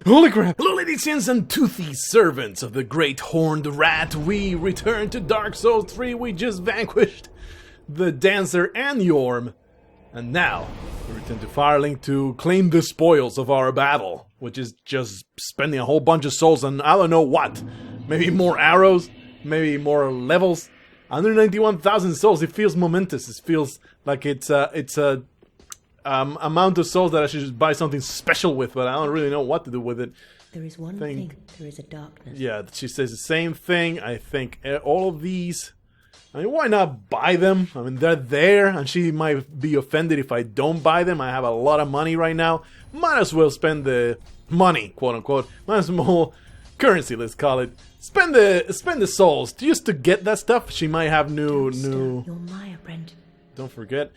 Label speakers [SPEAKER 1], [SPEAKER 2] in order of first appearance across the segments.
[SPEAKER 1] Holy crap! Hello ladies and toothy servants of the great horned rat. We return to Dark Souls 3. We just vanquished the Dancer and Yorm. And now, we return to Firelink to claim the spoils of our battle. Which is just spending a whole bunch of souls on I don't know what. Maybe more arrows, maybe more levels. 191,000 souls, it feels momentous. It feels like it's a amount of souls that I should just buy something special with, but I don't really know what to do with it.
[SPEAKER 2] There is one thing, there is a darkness.
[SPEAKER 1] Yeah, she says the same thing. I think all of these, I mean, why not buy them? I mean, they're there, and she might be offended if I don't buy them. I have a lot of money right now. Might as well spend the money, quote unquote. Might as well currency, let's call it. Spend the souls just to get that stuff. She might have new.
[SPEAKER 2] You're my apprentice.
[SPEAKER 1] Don't forget.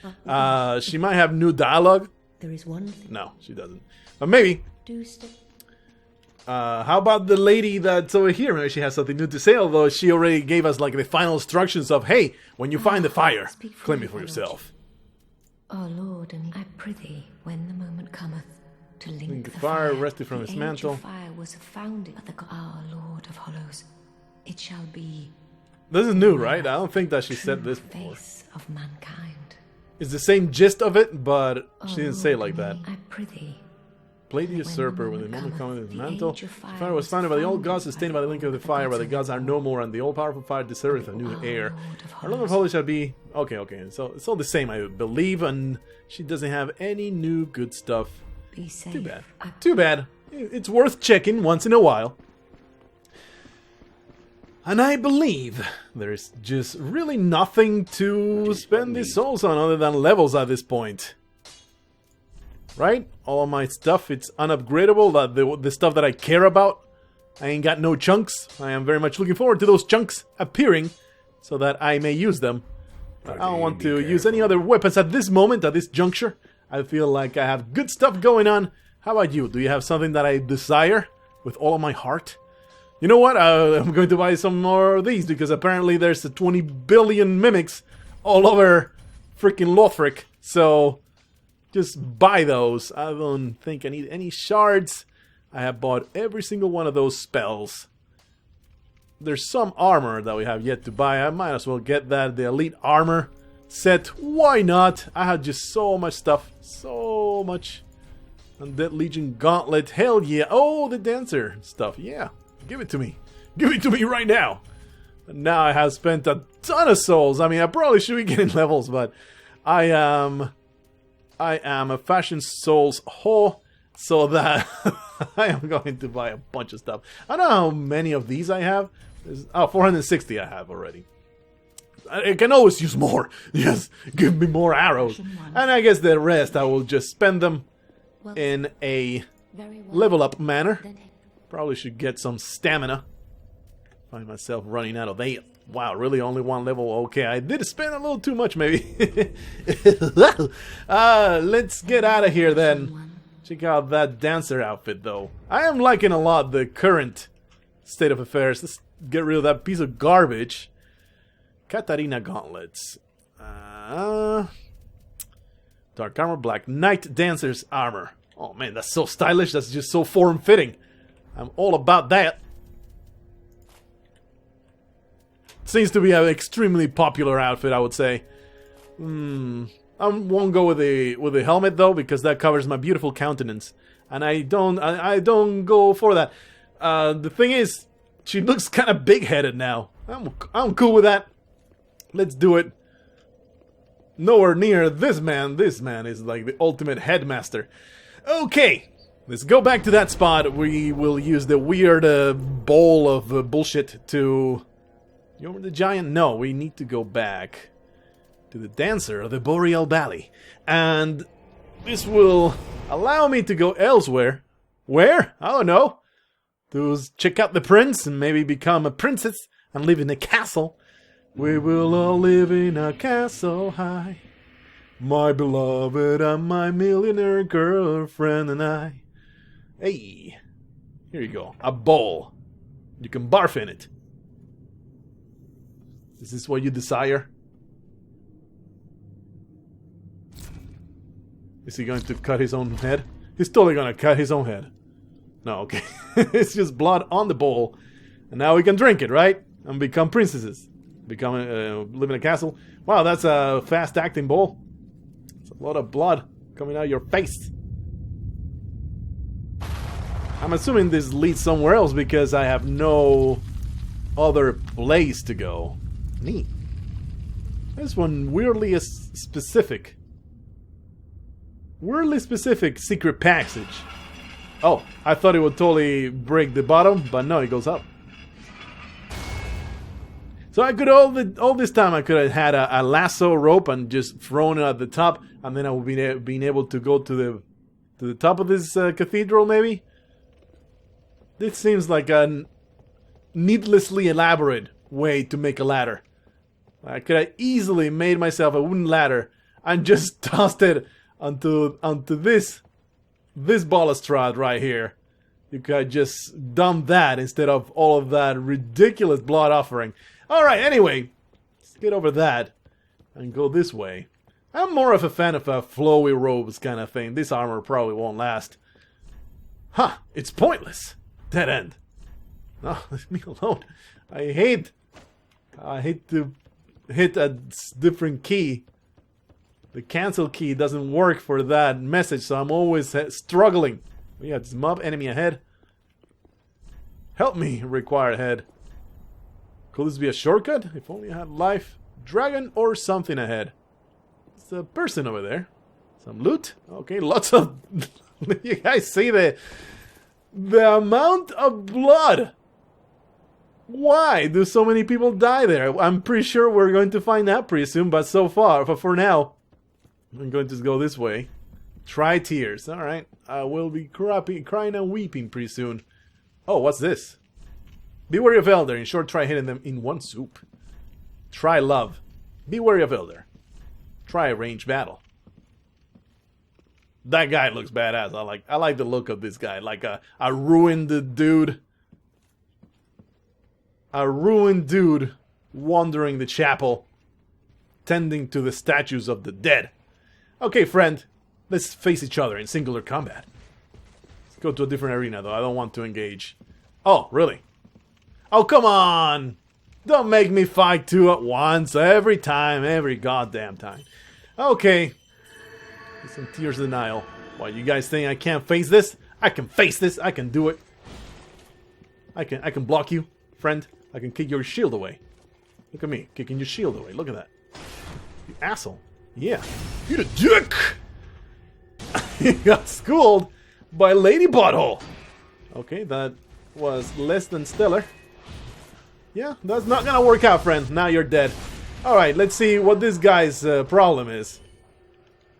[SPEAKER 1] She might have new dialogue.
[SPEAKER 2] There is one thing.
[SPEAKER 1] No, she doesn't. But maybe. How about the lady that's over here? Maybe she has something new to say, although she already gave us like the final instructions of, hey, when you find the fire, claim it for yourself.
[SPEAKER 3] Oh Lord, and I prithee, when the moment cometh, to link the
[SPEAKER 1] fire rested from
[SPEAKER 3] the
[SPEAKER 1] its mantle.
[SPEAKER 3] Age of fire was founded by the our Lord of Hollows. It shall be.
[SPEAKER 1] This is new, right? I don't think that she said this before.
[SPEAKER 3] Face of mankind.
[SPEAKER 1] It's the same gist of it, but she didn't say it like that.
[SPEAKER 3] I prithee.
[SPEAKER 1] Play the usurper when the moment cometh in his mantle. The fire was founded by the old gods, sustained by the link of the fire, but the gods are no more, and the all-powerful fire deserveth a new heir. Our Lord of Hollows shall be... Okay. So it's all the same, I believe, and she doesn't have any new good stuff.
[SPEAKER 3] Be safe.
[SPEAKER 1] Too bad. Too bad. It's worth checking once in a while. And I believe there's just really nothing to spend these souls on other than levels at this point. Right? All of my stuff, it's unupgradable. The stuff that I care about, I ain't got no chunks. I am very much looking forward to those chunks appearing so that I may use them. But I don't want to use any other weapons at this moment, at this juncture. I feel like I have good stuff going on. How about you? Do you have something that I desire with all of my heart? You know what? I'm going to buy some more of these because apparently there's 20 billion mimics all over freaking Lothric. So just buy those. I don't think I need any shards. I have bought every single one of those spells. There's some armor that we have yet to buy. I might as well get that. The elite armor set. Why not? I had just so much stuff. So much. Undead Legion Gauntlet. Hell yeah. Oh, the Dancer stuff. Yeah. Give it to me. Give it to me right now. And now I have spent a ton of souls. I mean, I probably should be getting levels, but I am a fashion souls whore, so that I am going to buy a bunch of stuff. I don't know how many of these I have. 460 I have already. I can always use more. Yes, give me more arrows. And I guess the rest I will just spend them in a level up manner. Probably should get some stamina. Find myself running out of that. Wow, really only one level? Okay, I did spend a little too much maybe. Let's get out of here then. Check out that Dancer outfit though. I am liking a lot the current state of affairs. Let's get rid of that piece of garbage. Katarina gauntlets. Dark armor, black knight dancer's armor. Oh man, that's so stylish. That's just so form-fitting. I'm all about that. Seems to be an extremely popular outfit, I would say. I won't go with the helmet though, because that covers my beautiful countenance, and I don't go for that. The thing is, she looks kind of big-headed now. I'm cool with that. Let's do it. Nowhere near this man. This man is like the ultimate headmaster. Okay. Let's go back to that spot. We will use the weird bowl of bullshit to... You're the giant? No, we need to go back to the Dancer of the Boreal Valley. And this will allow me to go elsewhere. Where? I don't know. To check out the prince and maybe become a princess and live in a castle. We will all live in a castle high. My beloved and my millionaire girlfriend and I. Hey, here you go. A bowl. You can barf in it. Is this what you desire? Is he going to cut his own head? He's totally going to cut his own head. No, okay. It's just blood on the bowl. And now we can drink it, right? And become princesses. Live in a castle. Wow, that's a fast-acting bowl. It's a lot of blood coming out of your face. I'm assuming this leads somewhere else because I have no other place to go. Neat. This one weirdly specific. Weirdly specific secret passage. Oh, I thought it would totally break the bottom, but no, it goes up. So I could all this time I could have had a lasso rope and just thrown it at the top, and then I would be being able to go to the top of this cathedral, maybe. This seems like a needlessly elaborate way to make a ladder. I could have easily made myself a wooden ladder and just tossed it onto this balustrade right here. You could have just done that instead of all of that ridiculous blood offering. Alright, anyway, let's get over that and go this way. I'm more of a fan of a flowy robes kind of thing. This armor probably won't last. Huh, it's pointless. Dead end. No, leave me alone. I hate to hit a different key. The cancel key doesn't work for that message, so I'm always struggling. We got this mob enemy ahead. Help me, required head. Could this be a shortcut? If only I had life, dragon, or something ahead. It's a person over there. Some loot. Okay, lots of... You guys see the amount of blood. Why do so many people die there? I'm pretty sure we're going to find out pretty soon, but for now, I'm going to go this way. Try tears. Alright, I will be crying and weeping pretty soon. Oh, what's this? Be wary of Elder. In short, try hitting them in one swoop. Try love. Be wary of Elder. Try a ranged battle. That guy looks badass. I like the look of this guy. Like a ruined dude. A ruined dude wandering the chapel, tending to the statues of the dead. Okay, friend. Let's face each other in singular combat. Let's go to a different arena, though. I don't want to engage. Oh, really? Oh, come on! Don't make me fight two at once every time, every goddamn time. Okay. Some tears of denial. What, you guys think I can't face this? I can face this. I can do it. I can block you, friend. I can kick your shield away. Look at me, kicking your shield away. Look at that. You asshole. Yeah. You the dick! You got schooled by Lady Butthole. Okay, that was less than stellar. Yeah, that's not gonna work out, friend. Now you're dead. Alright, let's see what this guy's problem is.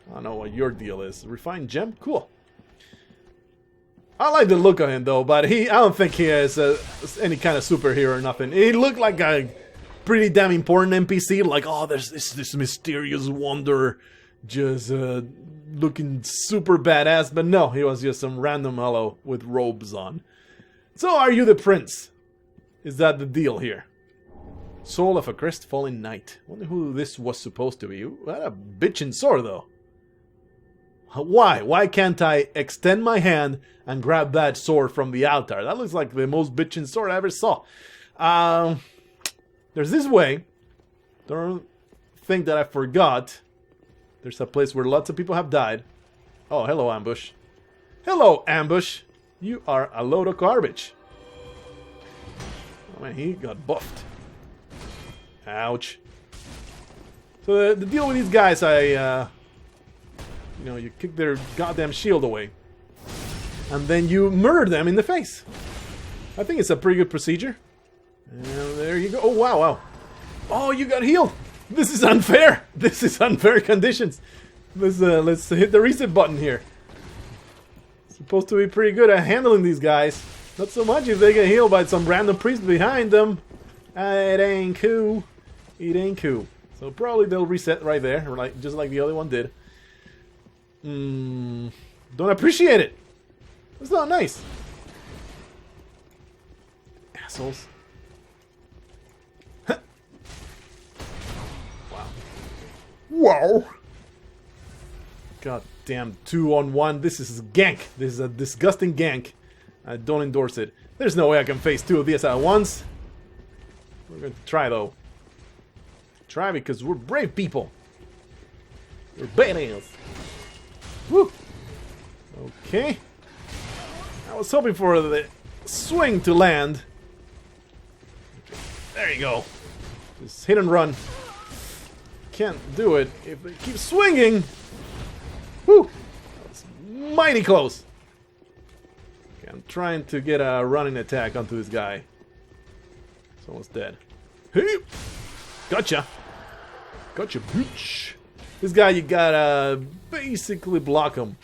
[SPEAKER 1] I don't know what your deal is. Refined gem? Cool. I like the look of him, though, but I don't think he is any kind of superhero or nothing. He looked like a pretty damn important NPC. Like, oh, there's this mysterious wanderer just looking super badass. But no, he was just some random fellow with robes on. So, are you the prince? Is that the deal here? Soul of a crestfallen knight. Wonder who this was supposed to be. What a bitchin' sword, though. Why? Why can't I extend my hand and grab that sword from the altar? That looks like the most bitchin' sword I ever saw. There's this way. Don't think that I forgot. There's a place where lots of people have died. Oh, hello, ambush. Hello, ambush. You are a load of garbage. Oh man, he got buffed. Ouch. So the deal with these guys, you kick their goddamn shield away. And then you murder them in the face. I think it's a pretty good procedure. And there you go. Oh, wow, wow. Oh, you got healed. This is unfair. This is unfair conditions. Let's hit the reset button here. Supposed to be pretty good at handling these guys. Not so much if they get healed by some random priest behind them. It ain't cool. It ain't cool. So probably they'll reset right there, just like the other one did. Don't appreciate it. That's not nice. Assholes. Huh. Wow. Wow. God damn, 2-on-1. This is gank. This is a disgusting gank. I don't endorse it. There's no way I can face 2 of these at once. We're going to try, though. Try because we're brave people. We're badass. Woo! Okay. I was hoping for the swing to land. Okay. There you go. Just hit and run. Can't do it if they keep swinging. Woo! That's mighty close. Okay, I'm trying to get a running attack onto this guy. He's almost dead. Hey! Gotcha! Gotcha, bitch! This guy, you gotta basically block him,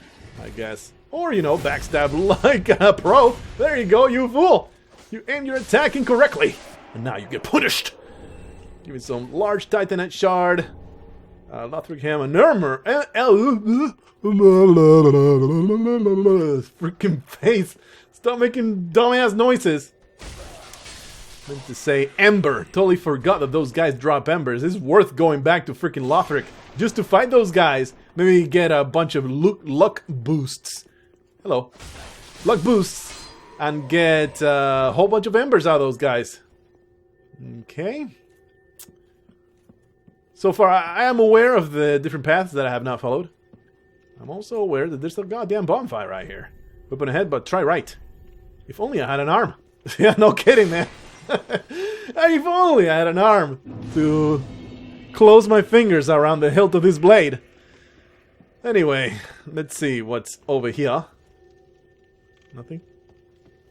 [SPEAKER 1] I guess. Or, you know, backstab like a pro. There you go, you fool! You aim your attack incorrectly. And now you get punished. Give me some large Titanite shard. Lothric ham and armor. Freaking face. Stop making dumbass noises. I meant to say ember. Totally forgot that those guys drop embers. It's worth going back to freaking Lothric just to fight those guys. Maybe get a bunch of luck boosts. Hello. Luck boosts. And get a whole bunch of embers out of those guys. Okay. So far, I am aware of the different paths that I have not followed. I'm also aware that there's a goddamn bonfire right here. Open ahead, but try right. If only I had an arm. Yeah, no kidding, man. If only I had an arm to close my fingers around the hilt of this blade. Anyway, let's see what's over here. Nothing?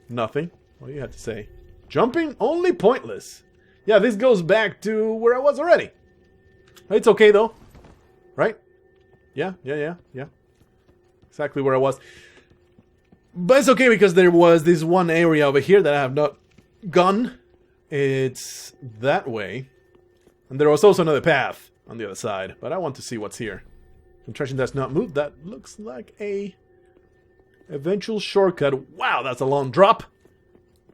[SPEAKER 1] Nothing? What do you have to say? Jumping? Only pointless. Yeah, this goes back to where I was already. It's okay, though. Right? Yeah. Exactly where I was. But it's okay because there was this one area over here that I have not gone. It's that way. And there was also another path on the other side. But I want to see what's here. Contraction that's not moved. That looks like a eventual shortcut. Wow, that's a long drop.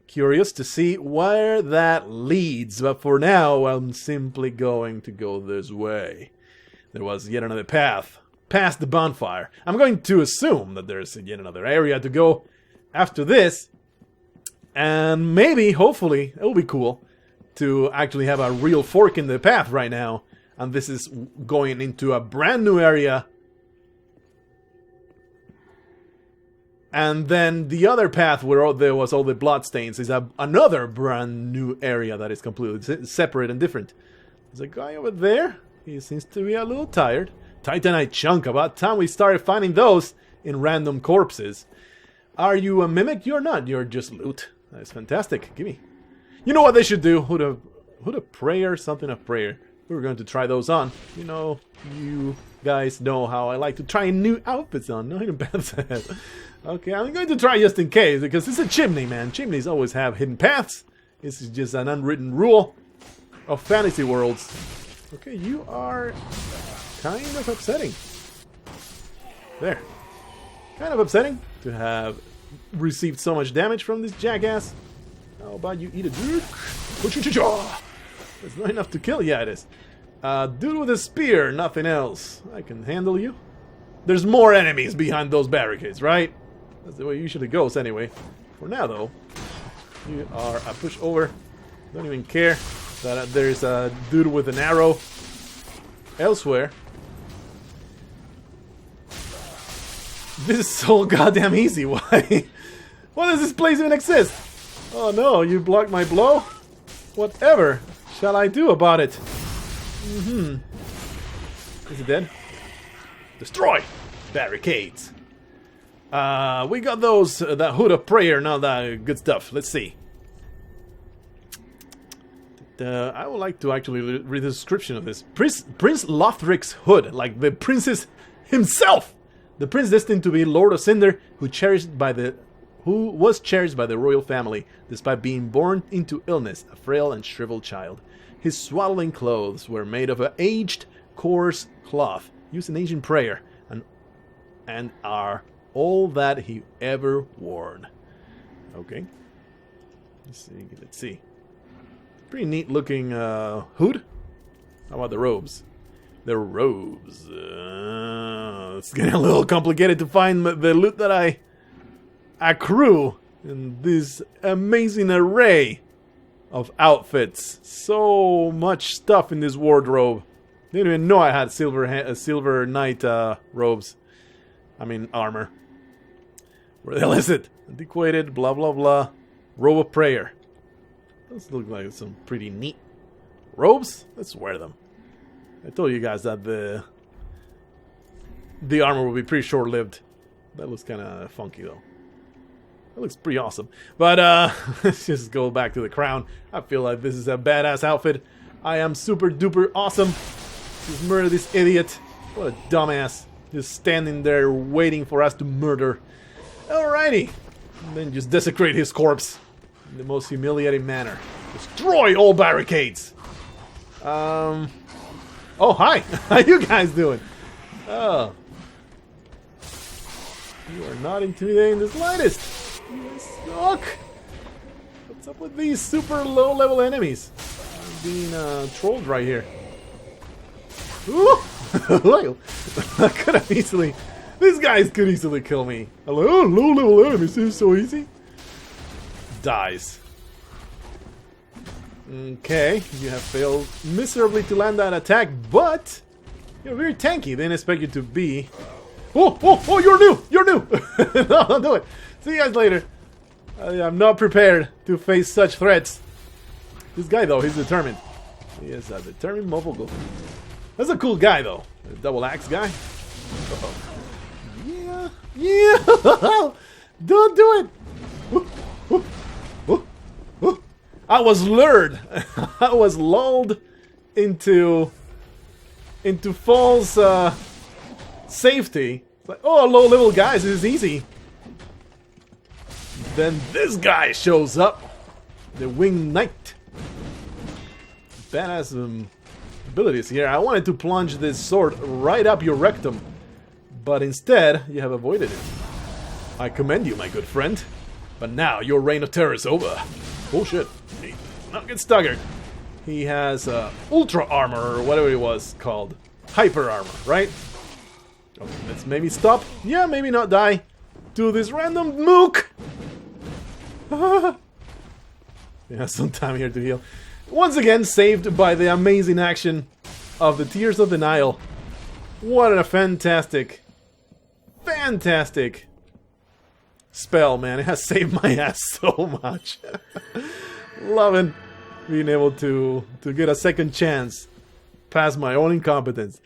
[SPEAKER 1] Curious to see where that leads. But for now, I'm simply going to go this way. There was yet another path past the bonfire. I'm going to assume that there's yet another area to go after this. And maybe, hopefully, it will be cool to actually have a real fork in the path right now. And this is going into a brand new area. And then the other path where there was all the bloodstains is another brand new area that is completely separate and different. There's a guy over there. He seems to be a little tired. Titanite chunk. About time we started finding those in random corpses. Are you a mimic? You're not. You're just loot. That's fantastic. Gimme. You know what they should do? Hood of prayer? Something of prayer. We were going to try those on. You know, you guys know how I like to try new outfits on. No hidden paths ahead. Okay, I'm going to try just in case, because it's a chimney, man. Chimneys always have hidden paths. This is just an unwritten rule of fantasy worlds. Okay, you are kind of upsetting. There. Kind of upsetting to have received so much damage from this jackass. How about you eat a dude? It's not enough to kill. Yeah, it is. Dude with a spear, nothing else. I can handle you. There's more enemies behind those barricades, right? That's the way it usually goes anyway. For now, though, you are a pushover. Don't even care that there's a dude with an arrow elsewhere. This is so goddamn easy. Why? Why does this place even exist? Oh no, you blocked my blow? Whatever shall I do about it? Is it dead? Destroy barricades. We got those, that hood of prayer, and all that good stuff. Let's see. I would like to actually read the description of this. Prince Lothric's hood, like the princess himself. The prince destined to be Lord of Cinder, who was cherished by the royal family, despite being born into illness, a frail and shriveled child. His swaddling clothes were made of an aged, coarse cloth, used in ancient prayer, and are all that he ever worn. Okay. Let's see. Pretty neat looking hood. How about the robes? The robes. It's getting a little complicated to find the loot that I accrue in this amazing array of outfits. So much stuff in this wardrobe. Didn't even know I had silver knight robes. I mean armor. Where the hell is it? Antiquated, blah blah blah. Robe of prayer. Those look like some pretty neat robes. Let's wear them. I told you guys that the armor will be pretty short-lived. That looks kind of funky though. That looks pretty awesome. But let's just go back to the crown. I feel like this is a badass outfit. I am super duper awesome. Just murder this idiot. What a dumbass. Just standing there waiting for us to murder. Alrighty. And then just desecrate his corpse in the most humiliating manner. Destroy all barricades. Oh, hi. How you guys doing? Oh. You are not intimidating the slightest. You guys suck. What's up with these super low-level enemies? I'm being trolled right here. Ooh! I could have easily... These guys could easily kill me. Hello, low-level enemies. This is so easy. Dies. Okay, you have failed miserably to land that attack, but you're very tanky. They didn't expect you to be. Oh, you're new! You're new! No, don't do it. See you guys later. I'm not prepared to face such threats. This guy, though, he's determined. He is a determined motherfucker. That's a cool guy, though. A double axe guy. Uh-oh. Yeah! Don't do it! I was lured. I was lulled into false safety. It's like, oh, low-level guys, this is easy. Then this guy shows up. The Winged Knight. Badass abilities here. I wanted to plunge this sword right up your rectum. But instead, you have avoided it. I commend you, my good friend. But now your reign of terror is over. Oh shit. Not get staggered. He has ultra armor, or whatever it was called. Hyper armor, right? Okay, let's maybe stop. Yeah, maybe not die to this random mook. Yeah, some time here to heal. Once again, saved by the amazing action of the Tears of Denial. What a fantastic spell, man. It has saved my ass so much. Loving being able to get a second chance past my own incompetence.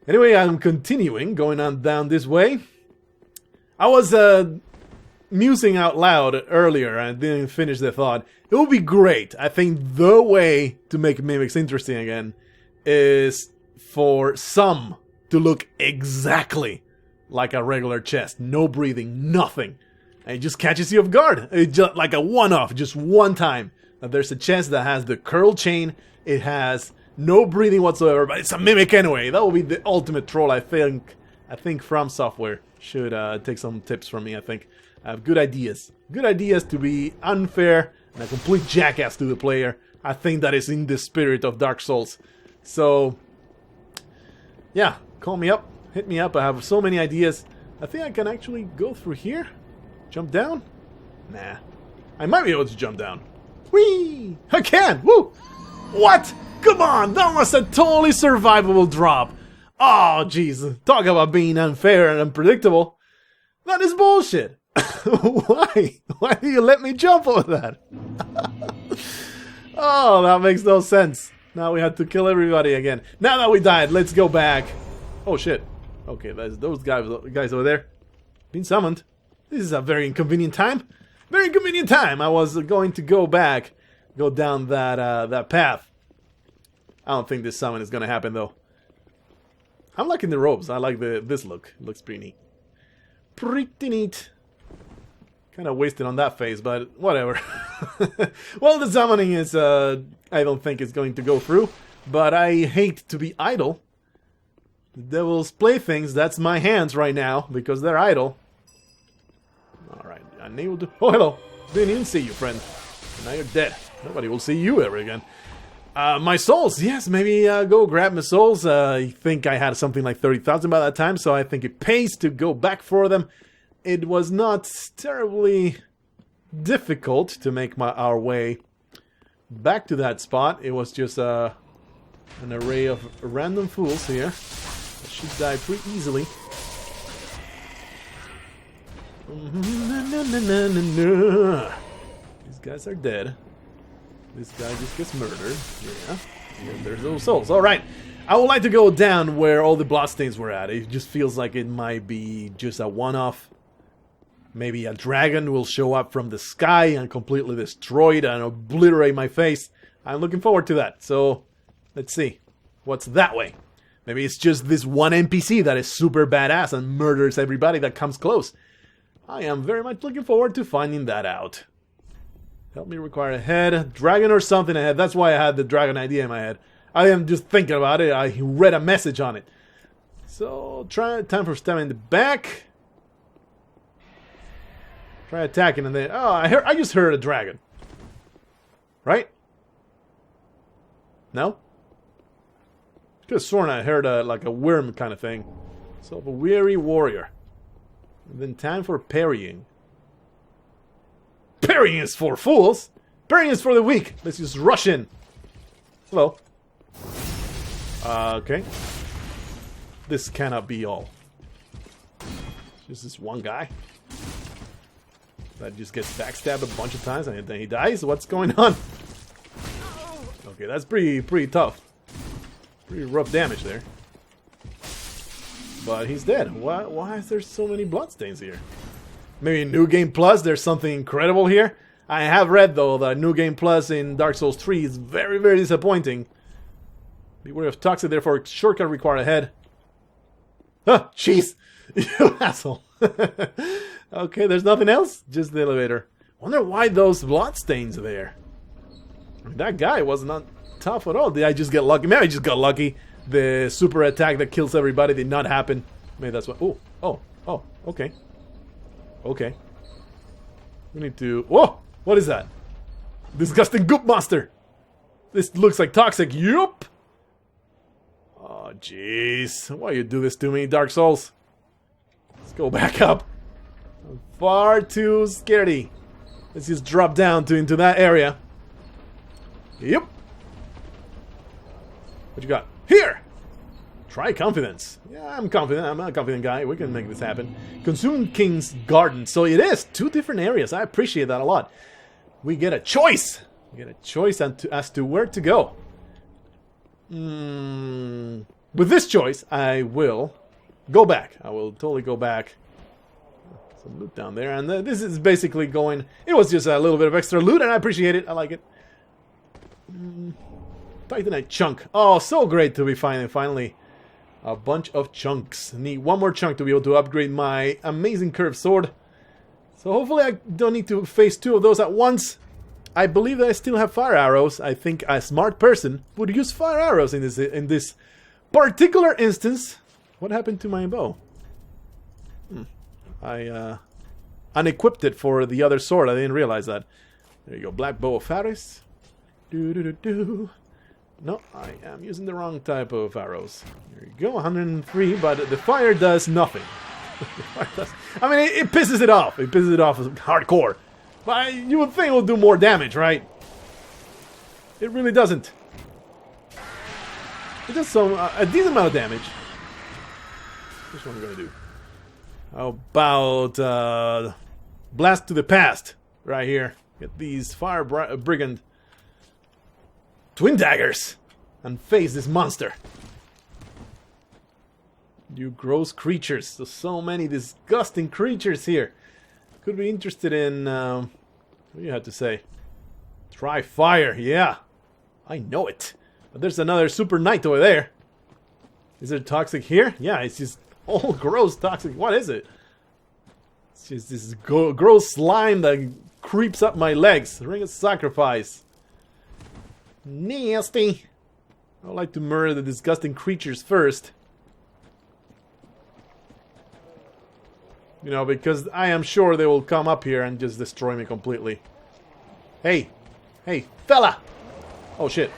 [SPEAKER 1] Anyway, I'm continuing, going on down this way. I was musing out loud earlier, and I didn't finish the thought. It would be great. I think the way to make mimics interesting again is for some to look exactly like a regular chest. No breathing, nothing. And it just catches you off guard. It's just like a one-off, just one time. There's a chest that has the curl chain. It has no breathing whatsoever, but it's a mimic anyway. That will be the ultimate troll, I think. I think From Software should take some tips from me, I think. I have good ideas. Good ideas to be unfair and a complete jackass to the player. I think that is in the spirit of Dark Souls. So, yeah, call me up. Hit me up. I have so many ideas. I think I can actually go through here. Jump down? Nah. I might be able to jump down. Whee! I can! Woo! What? Come on! That was a totally survivable drop. Oh, jeez. Talk about being unfair and unpredictable. That is bullshit. Why? Why do you let me jump over that? Oh, that makes no sense. Now we have to kill everybody again. Now that we died, let's go back. Oh, shit. Okay, that's those guys over there. Been summoned. This is a very inconvenient time. Very inconvenient time. I was going to go back, go down that path. I don't think this summon is gonna happen though. I'm liking the robes. I like this look. It looks pretty neat. Pretty neat. Kind of wasted on that phase, but whatever. Well, the summoning is I don't think it's going to go through, but I hate to be idle. The devil's playthings, that's my hands right now, because they're idle. Alright, unable to... Oh, hello! Didn't even see you, friend. Now you're dead. Nobody will see you ever again. My souls! Yes, maybe go grab my souls. I think I had something like 30,000 by that time, so I think it pays to go back for them. It was not terribly difficult to make our way back to that spot. It was just an array of random fools here. I should die pretty easily. These guys are dead. This guy just gets murdered. Yeah. And there's those souls. Alright. I would like to go down where all the bloodstains were at. It just feels like it might be just a one-off. Maybe a dragon will show up from the sky and completely destroy it and obliterate my face. I'm looking forward to that. So, let's see. What's that way? Maybe it's just this one NPC that is super badass and murders everybody that comes close. I am very much looking forward to finding that out. Help me require a head. Dragon or something ahead. That's why I had the dragon idea in my head. I am just thinking about it. I read a message on it. So, time for stabbing the back. Try attacking and then... Oh, I just heard a dragon. Right? No? Could have sworn I heard like a worm kind of thing. So, a weary warrior. And then time for parrying. Parrying is for fools! Parrying is for the weak! Let's just rush in. Hello. Okay. This cannot be all. Just this one guy. That just gets backstabbed a bunch of times and then he dies? What's going on? Okay, that's pretty tough. Pretty rough damage there. But he's dead. Why is there so many bloodstains here? Maybe in New Game Plus there's something incredible here? I have read though that New Game Plus in Dark Souls 3 is very, very disappointing. Beware of toxic, therefore shortcut require a head. Ah, jeez! You asshole! Okay, there's nothing else? Just the elevator. Wonder why those bloodstains are there. I mean, that guy was not tough at all. Did I just get lucky? Maybe I just got lucky. The super attack that kills everybody did not happen. Maybe that's what... Oh, okay. Okay. We need to... Whoa! What is that? Disgusting goop monster! This looks like toxic. Yup! Oh, jeez. Why you do this to me, Dark Souls? Let's go back up. I'm far too scaredy. Let's just drop down into that area. Yep. What you got? Here! Try confidence. Yeah, I'm confident. I'm a confident guy. We can make this happen. Consume King's Garden. So it is 2 different areas. I appreciate that a lot. We get a choice. We get a choice as to where to go. With this choice, I will go back. I will totally go back. Some loot down there. And this is basically going... It was just a little bit of extra loot, and I appreciate it. I like it. Titanite chunk. Oh, so great to be finding finally a bunch of chunks. Need one more chunk to be able to upgrade my amazing curved sword. So hopefully I don't need to face 2 of those at once. I believe that I still have fire arrows. I think a smart person would use fire arrows in this particular instance. What happened to my bow? I unequipped it for the other sword. I didn't realize that. There you go. Black bow of Faris. No, I am using the wrong type of arrows. There you go, 103, but the fire does nothing. I mean, it pisses it off. It pisses it off hardcore. But you would think it will do more damage, right? It really doesn't. It does a decent amount of damage. Which one are we going to do? How about Blast to the Past right here. Get these Fire Brigand Twin Daggers and face this monster. You gross creatures. So many disgusting creatures here. Could be interested in... what do you have to say? Try fire. Yeah. I know it. But there's another super knight over there. Is it toxic here? Yeah, it's just all gross toxic. What is it? It's just this gross slime that creeps up my legs. Ring of Sacrifice. Nasty. I would like to murder the disgusting creatures first. You know, because I am sure they will come up here and just destroy me completely. Hey! Hey, fella! Oh shit.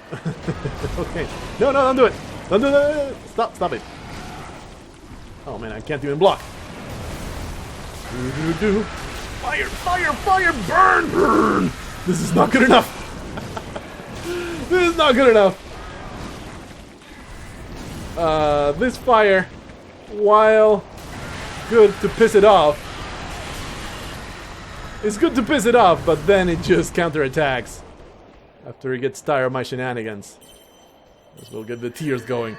[SPEAKER 1] Okay. No, don't do it! Don't do that! Stop it. Oh man, I can't even block. Fire, fire, fire! Burn, burn! This is not good enough! This is not good enough! This fire, while good to piss it off, it's good to piss it off, but then it just counterattacks after it gets tired of my shenanigans. This will get the tears going.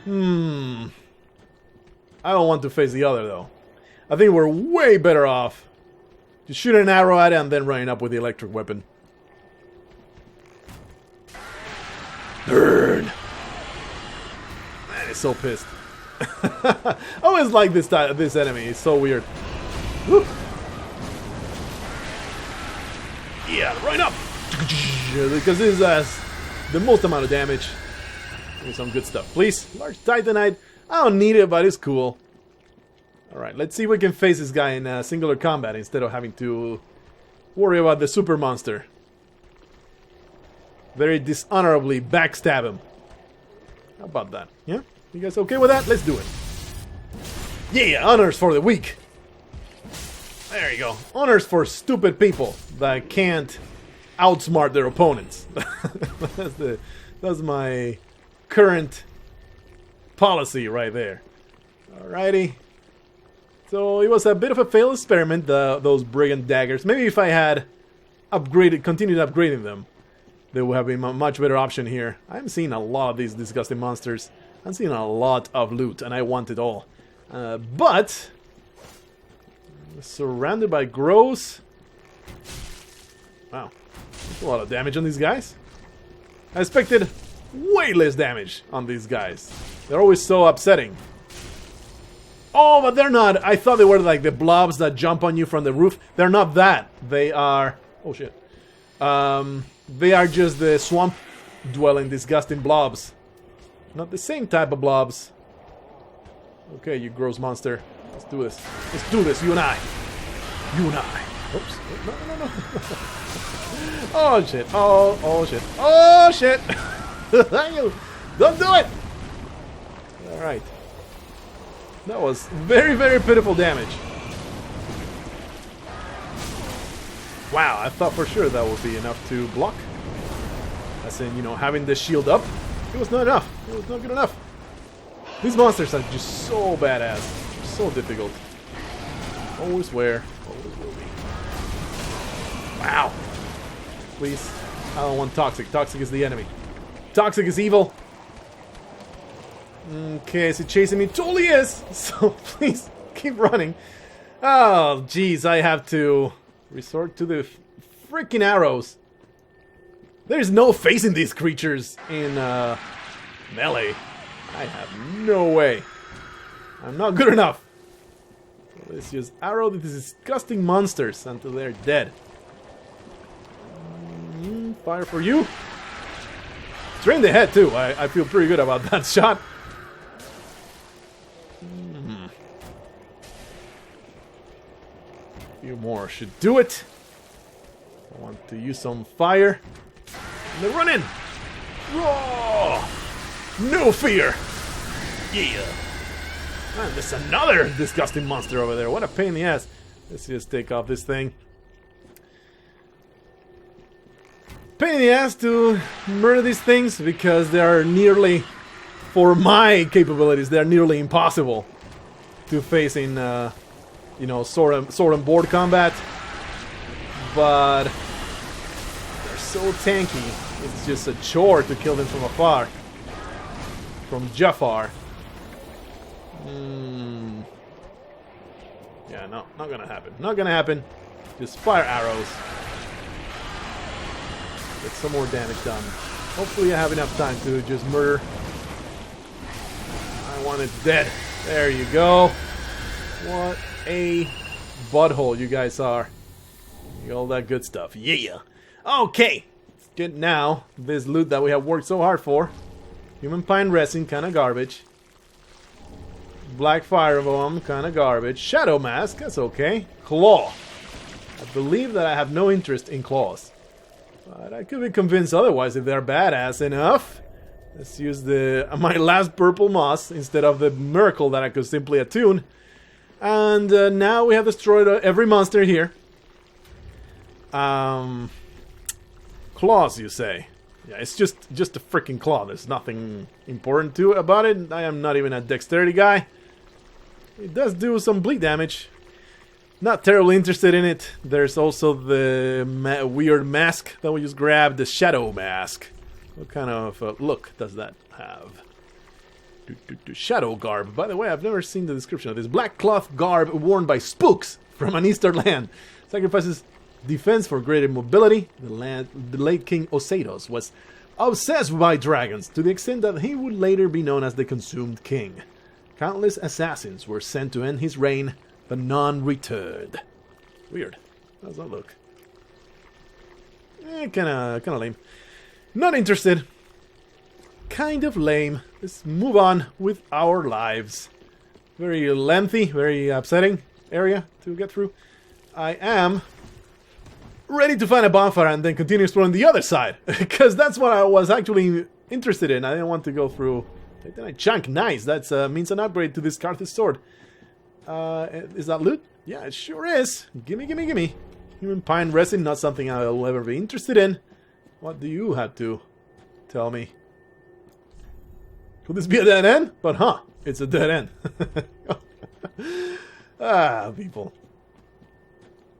[SPEAKER 1] I don't want to face the other, though. I think we're way better off just shooting an arrow at it and then running up with the electric weapon. Burn! Man, he's so pissed. I always like this enemy. He's so weird. Whoop. Yeah, run up! Because this has the most amount of damage. Give me some good stuff, please. Large Titanite. I don't need it, but it's cool. Alright, let's see if we can face this guy in singular combat instead of having to worry about the super monster. Very dishonorably backstab him. How about that? Yeah? You guys okay with that? Let's do it. Yeah, honors for the weak. There you go. Honors for stupid people that can't outsmart their opponents. That's my current policy right there. Alrighty. So it was a bit of a failed experiment, those brigand daggers. Maybe if I had continued upgrading them, there would have been a much better option here. I'm seeing a lot of these disgusting monsters. I'm seeing a lot of loot, and I want it all. But surrounded by gross. Wow, that's a lot of damage on these guys. I expected way less damage on these guys. They're always so upsetting. Oh, but they're not. I thought they were like the blobs that jump on you from the roof. They're not that. They are... Oh, shit. They are just the swamp-dwelling, disgusting blobs. Not the same type of blobs. Okay, you gross monster. Let's do this. Let's do this, you and I. You and I. Oops. No. Oh, shit. Oh, shit. Oh, shit. Don't do it. Alright. That was very, very pitiful damage. Wow, I thought for sure that would be enough to block. As in, you know, having the shield up. It was not enough. It was not good enough. These monsters are just so badass. So difficult. Always were. Always will be. Wow. Please. I don't want Toxic. Toxic is the enemy. Toxic is evil. Okay, is he chasing me? Totally is! So, please, keep running. Oh, jeez, I have to resort to the freaking arrows. There's no facing these creatures in melee. I have no way. I'm not good enough. So let's just arrow these disgusting monsters until they're dead. Fire for you. Straight in the head, too. I feel pretty good about that shot. A few more should do it. I want to use some fire. And then run in! Roar! No fear! Yeah! Man, there's another disgusting monster over there. What a pain in the ass. Let's just take off this thing. Pain in the ass to murder these things because they are nearly, for my capabilities, they are nearly impossible to face in, you know, sword and board combat. But they're so tanky. It's just a chore to kill them from afar. From Jafar. Yeah, no, not gonna happen. Not gonna happen. Just fire arrows. Get some more damage done. Hopefully I have enough time to just murder. I want it dead. There you go. What a butthole you guys are. All that good stuff. Yeah. Okay. Let's get now this loot that we have worked so hard for. Human pine resin, kind of garbage. Black firebomb, kind of garbage. Shadow mask, that's okay. Claw. I believe that I have no interest in claws. But I could be convinced otherwise if they're badass enough. Let's use my last purple moss instead of the miracle that I could simply attune. And now we have destroyed every monster here. Claws, you say? Yeah, it's just a freaking claw. There's nothing important about it. I am not even a dexterity guy. It does do some bleed damage. Not terribly interested in it. There's also the weird mask that we just grabbed, the shadow mask. What kind of look does that have? Shadow garb. By the way, I've never seen the description of this. Black cloth garb worn by spooks from an eastern land. Sacrifices defense for greater mobility. The late King Oseidos was obsessed by dragons to the extent that he would later be known as the Consumed King. Countless assassins were sent to end his reign, but none returned. Weird. How does that look? Kinda lame. Not interested. Kind of lame. Let's move on with our lives. Very lengthy, very upsetting area to get through. I am ready to find a bonfire and then continue exploring the other side. Because that's what I was actually interested in. I didn't want to go through Titanite chunk. Nice. That means an upgrade to this Carthage sword. Is that loot? Yeah, it sure is. Gimme, gimme, gimme. Human pine resin, not something I'll ever be interested in. What do you have to tell me? Could this be a dead end? But it's a dead end. People.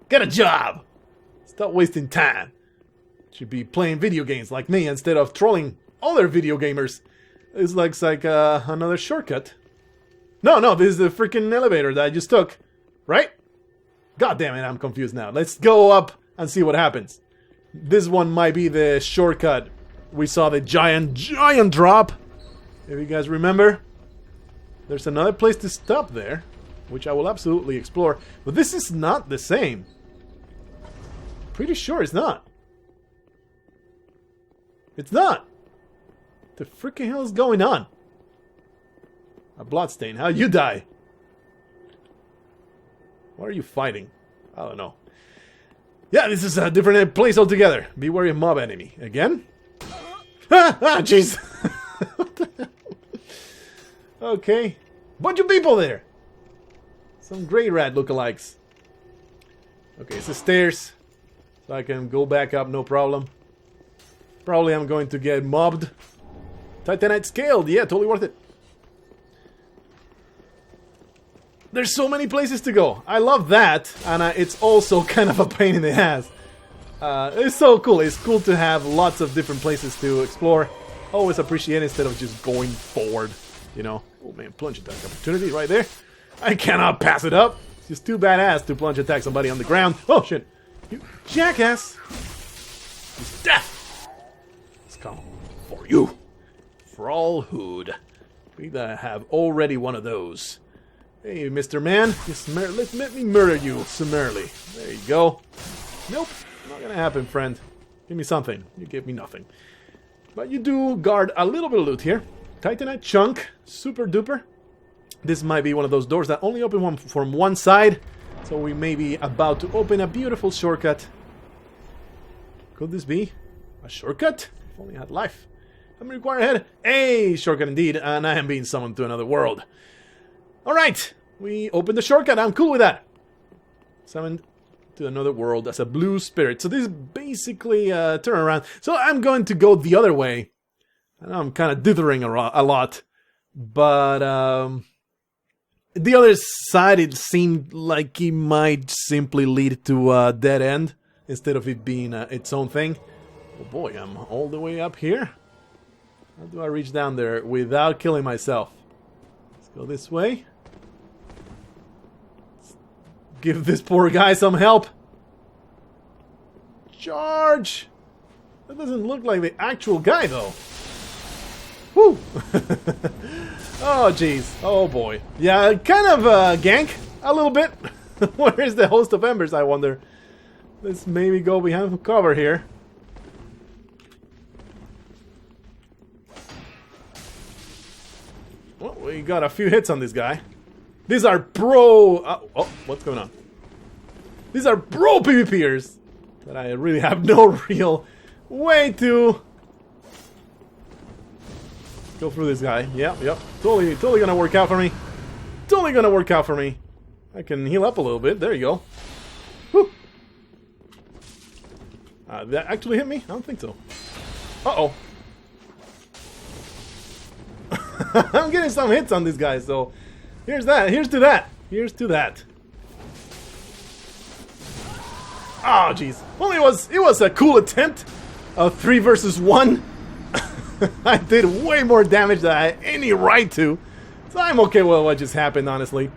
[SPEAKER 1] Get a job! Stop wasting time. Should be playing video games like me instead of trolling other video gamers. This looks like another shortcut. No, this is the freaking elevator that I just took. Right? God damn it, I'm confused now. Let's go up and see what happens. This one might be the shortcut. We saw the giant drop. If you guys remember. There's another place to stop there, which I will absolutely explore. But this is not the same. Pretty sure it's not. It's not. The freaking hell is going on? A bloodstain. How'd you die? What are you fighting? I don't know. Yeah, this is a different place altogether. Be wary of mob enemy. Again? Jeez. What the hell? Okay. Bunch of people there. Some grey rat lookalikes. Okay, it's the stairs. So I can go back up, no problem. Probably I'm going to get mobbed. Titanite scaled. Yeah, totally worth it. There's so many places to go. I love that, and it's also kind of a pain in the ass. It's so cool. It's cool to have lots of different places to explore. Always appreciate it instead of just going forward, you know. Oh man, plunge attack opportunity right there. I cannot pass it up. It's just too badass to plunge attack somebody on the ground. Oh shit. You jackass. It's death. It's come for you. Thrallhood. We have already one of those. Hey, Mr. Man, let me murder you summarily. There you go. Nope, not gonna happen, friend. Give me something. You gave me nothing. But you do guard a little bit of loot here. Titanite chunk, super duper. This might be one of those doors that only open from one side. So we may be about to open a beautiful shortcut. Could this be a shortcut? If only I had life. I'm required ahead. Hey, shortcut indeed, and I am being summoned to another world. Alright, we opened the shortcut. I'm cool with that. Summoned to another world as a blue spirit. So this is basically a turnaround. So I'm going to go the other way. I know I'm kind of dithering a lot. But the other side, it seemed like it might simply lead to a dead end instead of it being its own thing. Oh boy, I'm all the way up here. How do I reach down there without killing myself? Let's go this way. Let's give this poor guy some help. Charge! That doesn't look like the actual guy though. Woo! Oh jeez. Oh boy. Yeah, kind of gank a little bit. Where is the host of embers, I wonder? Let's maybe go behind cover here. Well, we got a few hits on this guy. These are pro... oh, what's going on? These are pro PvPers that I really have no real way to go through this guy. Yep. Totally gonna work out for me. Totally gonna work out for me. I can heal up a little bit. There you go. Whew. Did that actually hit me? I don't think so. Uh-oh. I'm getting some hits on these guys, so here's that. Here's to that. Here's to that. Oh, jeez. Well, it was a cool attempt of 3 versus 1. I did way more damage than I had any right to. So I'm okay with what just happened, honestly.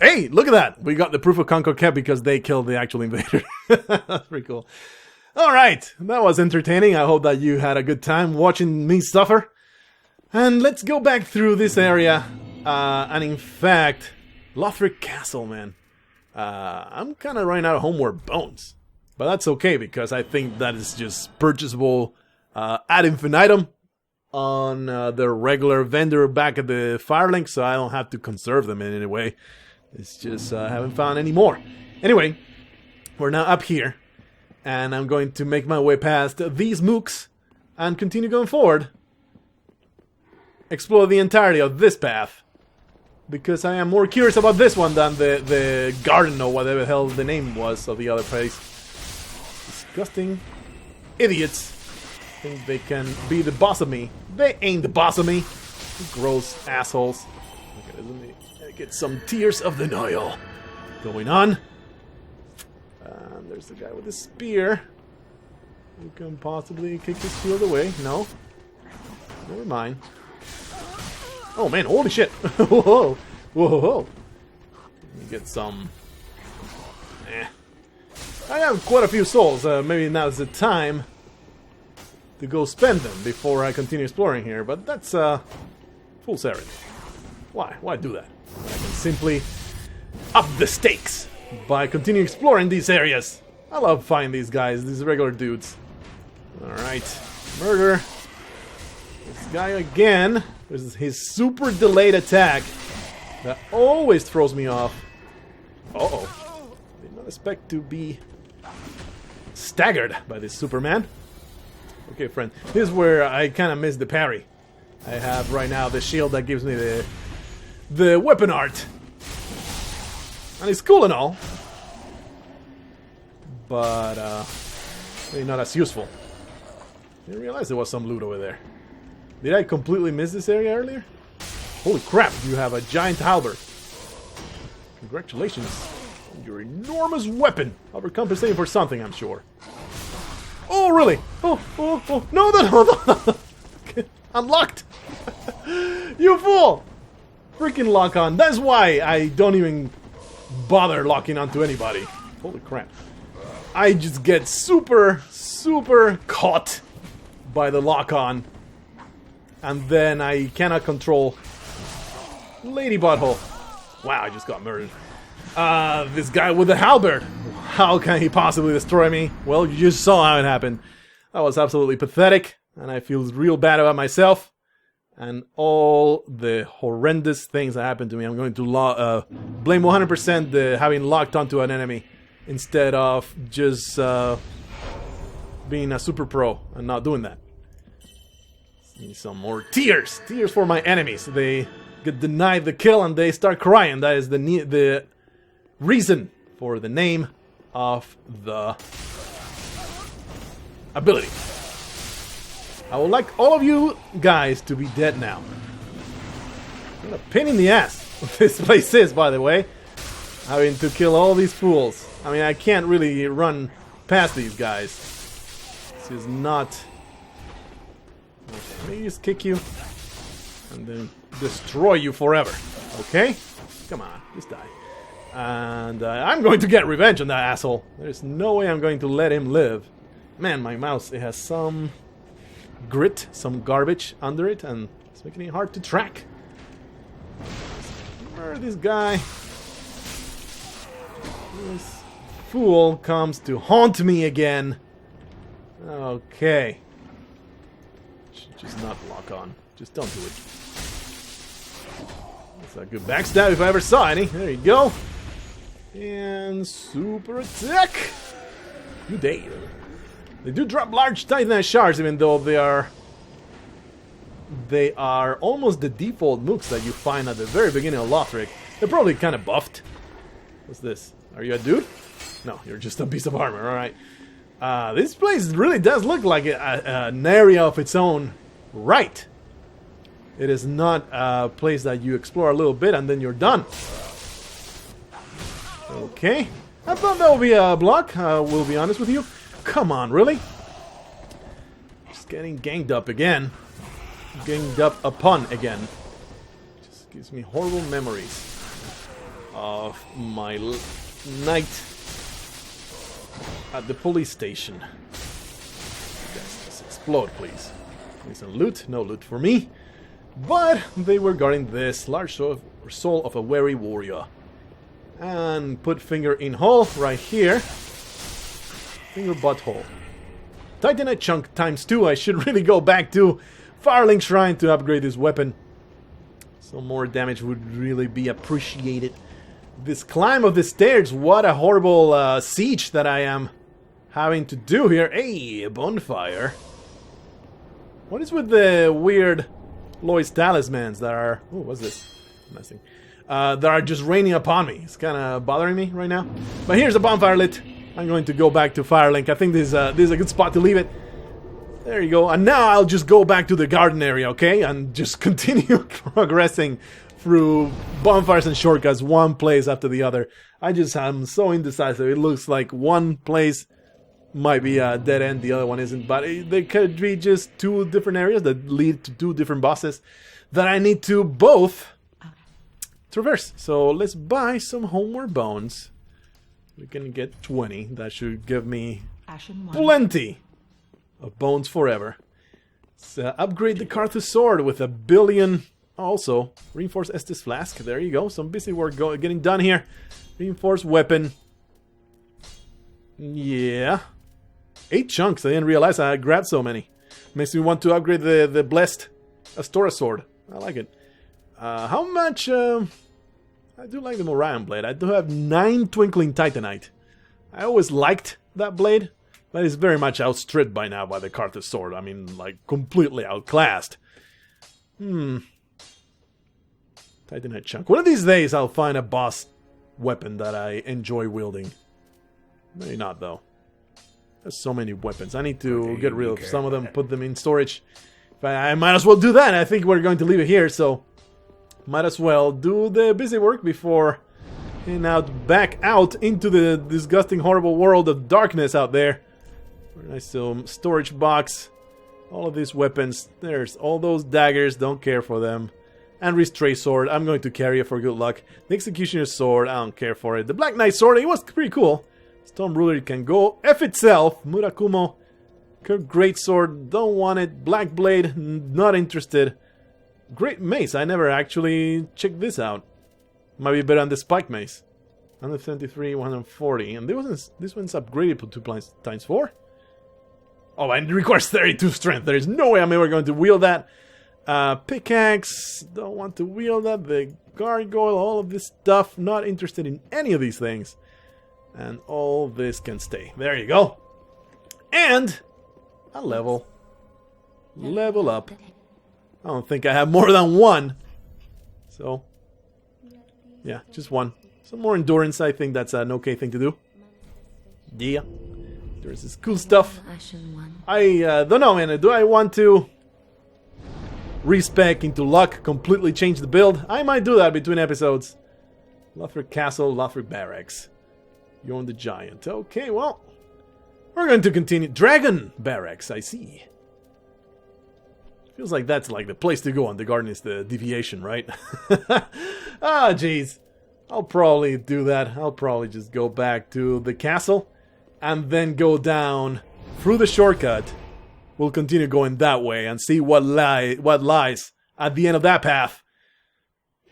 [SPEAKER 1] Hey, look at that. We got the proof of Conquest because they killed the actual invader. That's pretty cool. Alright, that was entertaining. I hope that you had a good time watching me suffer. And let's go back through this area. And in fact, Lothric Castle, man. I'm kind of running out of homeward bones. But that's okay because I think that is just purchasable ad infinitum on the regular vendor back at the Firelink, so I don't have to conserve them in any way. It's just I haven't found any more. Anyway, we're now up here, and I'm going to make my way past these mooks and continue going forward. Explore the entirety of this path, because I am more curious about this one than the garden or whatever the hell the name was of the other place. Disgusting idiots think they can be the boss of me. They ain't the boss of me. Gross assholes. Okay, let me get some tears of the Nile going on. There's the guy with the spear. You can possibly kick his shield away. No. Never mind. Oh man, holy shit. Whoa. Whoa. Let me get some. I have quite a few souls. Maybe now's the time to go spend them before I continue exploring here. But that's fool's errand. Why do that? I can simply up the stakes by continuing exploring these areas. I love finding these guys, these regular dudes. Alright. Murder. This guy again. This is his super delayed attack that always throws me off. Uh-oh. Did not expect to be staggered by this Superman. Okay, friend. This is where I kind of missed the parry. I have right now the shield that gives me the weapon art. And it's cool and all. But, maybe not as useful. I didn't realize there was some loot over there. Did I completely miss this area earlier? Holy crap, you have a giant halberd. Congratulations on your enormous weapon. Overcompensating for something, I'm sure. Oh, really? Oh. No. Unlocked. You fool. Freaking lock on. That's why I don't even bother locking onto anybody. Holy crap. I just get super caught by the lock on. And then I cannot control Lady Butthole. Wow, I just got murdered. This guy with the halberd. How can he possibly destroy me? Well, you just saw how it happened. That was absolutely pathetic. And I feel real bad about myself. And all the horrendous things that happened to me. I'm going to blame 100% the having locked onto an enemy. Instead of just being a super pro and not doing that. Need some more tears. Tears for my enemies. They get denied the kill and they start crying. That is the reason for the name of the ability. I would like all of you guys to be dead now. What a pain in the ass this place is, by the way. Having to kill all these fools. I mean, I can't really run past these guys. This is not... Okay, let me just kick you. And then destroy you forever. Okay? Come on, just die. And I'm going to get revenge on that asshole. There's no way I'm going to let him live. Man, my mouse, it has some grit, some garbage under it, and it's making it hard to track. Murder this guy. This fool comes to haunt me again. Okay. Should just not lock on. Just don't do it. That's a good backstab if I ever saw any. There you go. And super attack. You dead. They do drop large Titanite shards, even though they are almost the default mooks that you find at the very beginning of Lothric. They're probably kind of buffed. What's this? Are you a dude? No, you're just a piece of armor. Alright. This place really does look like an area of its own right. It is not a place that you explore a little bit and then you're done. Okay. I thought that would be a block, we'll be honest with you. Come on, really? Just getting ganged up again. Ganged up upon again. Just gives me horrible memories of my night at the police station. Yes, just explode, please. Need some loot. No loot for me. But they were guarding this large soul of a weary warrior. And put finger in hole right here. Finger butthole. Titanite chunk times 2. I should really go back to Firelink Shrine to upgrade this weapon. Some more damage would really be appreciated. This climb of the stairs, what a horrible siege that I am having to do here. Hey, a bonfire. What is with the weird Lois talismans that are... Oh, what's this? Nothing. That are just raining upon me. It's kind of bothering me right now. But here's a bonfire lit. I'm going to go back to Firelink. I think this is a good spot to leave it. There you go. And now I'll just go back to the garden area, okay? And just continue progressing through bonfires and shortcuts, one place after the other. I'm so indecisive. It looks like one place might be a dead end, the other one isn't. But they could be just two different areas that lead to two different bosses that I need to both traverse. So let's buy some homeward bones. We can get 20. That should give me plenty of bones forever. Let's upgrade the Carthus sword with 1 billion. Also, reinforced Estus flask. There you go. Some busy work getting done here. Reinforced weapon. Yeah. 8 chunks. I didn't realize I grabbed so many. Makes me want to upgrade the blessed Astora sword. I like it. How much? I do like the Morion blade. I do have 9 twinkling titanite. I always liked that blade, but it's very much outstripped by now by the Carthus sword. I mean, like, completely outclassed. Titanite chunk. One of these days I'll find a boss weapon that I enjoy wielding. Maybe not, though. There's so many weapons. I need to get rid of some of them, put them in storage. I might as well do that. I think we're going to leave it here, so might as well do the busy work before heading out back out into the disgusting, horrible world of darkness out there. Very nice storage box. All of these weapons. There's all those daggers. Don't care for them. And Restray sword. I'm going to carry it for good luck. The Executioner's sword. I don't care for it. The Black Knight sword. It was pretty cool. Storm Ruler can go F itself. Murakumo. Great sword. Don't want it. Black Blade. Not interested. Great mace. I never actually checked this out. Might be better than the Spike mace. 173, 140. And this one's upgraded to 2 times 4. Oh, and it requires 32 strength. There is no way I'm ever going to wield that. Pickaxe. Don't want to wield that. The gargoyle. All of this stuff. Not interested in any of these things. And all this can stay. There you go. And a level. Level up. I don't think I have more than 1. So, yeah, just 1. Some more endurance. I think that's an okay thing to do. Yeah. There's this cool stuff. I don't know, man. Do I want to respec into luck, completely change the build? I might do that between episodes. Lothric Castle, Lothric Barracks. You're the Giant. Okay, well, we're going to continue. Dragon Barracks, I see. Feels like that's like the place to go on the garden is the deviation, right? Ah, jeez. I'll probably do that. I'll probably just go back to the castle and then go down through the shortcut. We'll continue going that way and see what lies at the end of that path.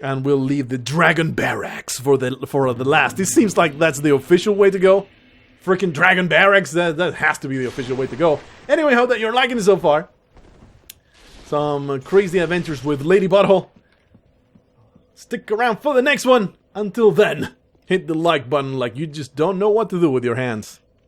[SPEAKER 1] And we'll leave the Dragon Barracks for the last. It seems like that's the official way to go. Freaking Dragon Barracks, that has to be the official way to go. Anyway, hope that you're liking it so far. Some crazy adventures with Lady Butthole. Stick around for the next one. Until then, hit the like button like you just don't know what to do with your hands.